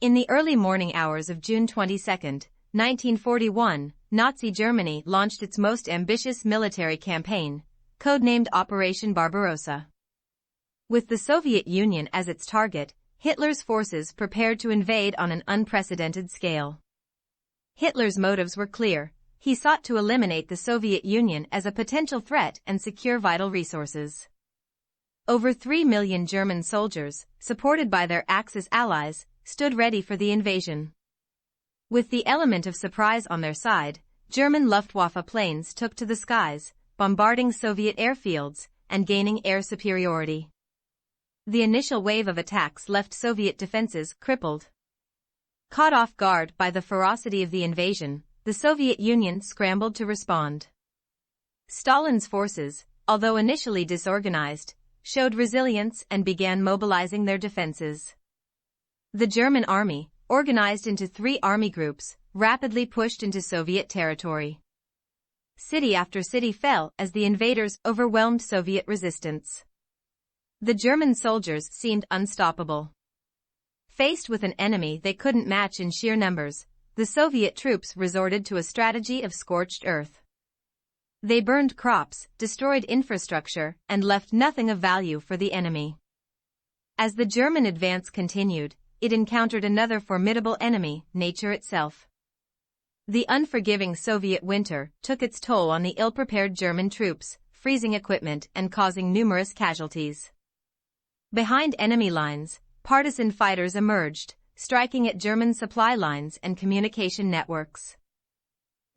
In the early morning hours of June 22, 1941, Nazi Germany launched its most ambitious military campaign, codenamed Operation Barbarossa. With the Soviet Union as its target, Hitler's forces prepared to invade on an unprecedented scale. Hitler's motives were clear. He sought to eliminate the Soviet Union as a potential threat and secure vital resources. Over 3 million German soldiers, supported by their Axis allies, stood ready for the invasion. With the element of surprise on their side, German Luftwaffe planes took to the skies, bombarding Soviet airfields and gaining air superiority. The initial wave of attacks left Soviet defenses crippled. Caught off guard by the ferocity of the invasion, the Soviet Union scrambled to respond. Stalin's forces, although initially disorganized, showed resilience and began mobilizing their defenses. The German army, organized into 3 army groups, rapidly pushed into Soviet territory. City after city fell as the invaders overwhelmed Soviet resistance. The German soldiers seemed unstoppable. Faced with an enemy they couldn't match in sheer numbers, the Soviet troops resorted to a strategy of scorched earth. They burned crops, destroyed infrastructure, and left nothing of value for the enemy. As the German advance continued, it encountered another formidable enemy, nature itself. The unforgiving Soviet winter took its toll on the ill-prepared German troops, freezing equipment and causing numerous casualties. Behind enemy lines, partisan fighters emerged, striking at German supply lines and communication networks.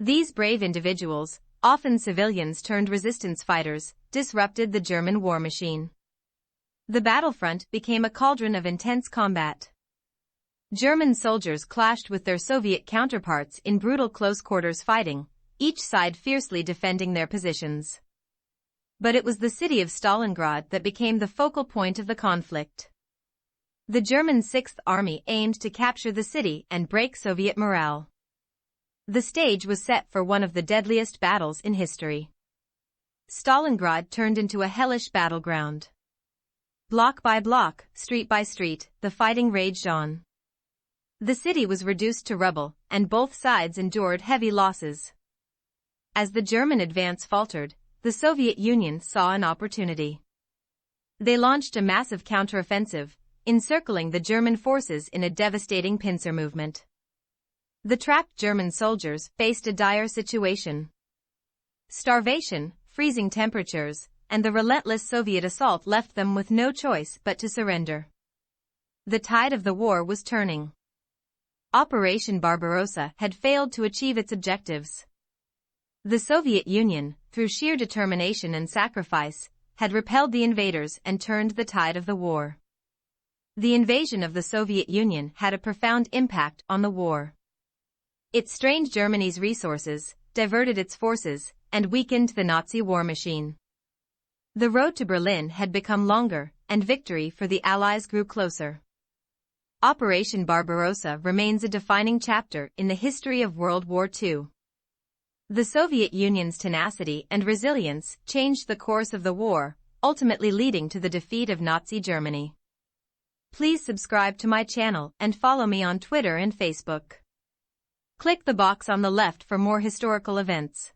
These brave individuals, often civilians turned resistance fighters, disrupted the German war machine. The battlefront became a cauldron of intense combat. German soldiers clashed with their Soviet counterparts in brutal close-quarters fighting, each side fiercely defending their positions. But it was the city of Stalingrad that became the focal point of the conflict. The German Sixth Army aimed to capture the city and break Soviet morale. The stage was set for one of the deadliest battles in history. Stalingrad turned into a hellish battleground. Block by block, street by street, the fighting raged on. The city was reduced to rubble, and both sides endured heavy losses. As the German advance faltered, the Soviet Union saw an opportunity. They launched a massive counteroffensive, encircling the German forces in a devastating pincer movement. The trapped German soldiers faced a dire situation. Starvation, freezing temperatures, and the relentless Soviet assault left them with no choice but to surrender. The tide of the war was turning. Operation Barbarossa had failed to achieve its objectives. The Soviet Union, through sheer determination and sacrifice, had repelled the invaders and turned the tide of the war. The invasion of the Soviet Union had a profound impact on the war. It strained Germany's resources, diverted its forces, and weakened the Nazi war machine. The road to Berlin had become longer, and victory for the Allies grew closer. Operation Barbarossa remains a defining chapter in the history of World War II. The Soviet Union's tenacity and resilience changed the course of the war, ultimately leading to the defeat of Nazi Germany. Please subscribe to my channel and follow me on Twitter and Facebook. Click the box on the left for more historical events.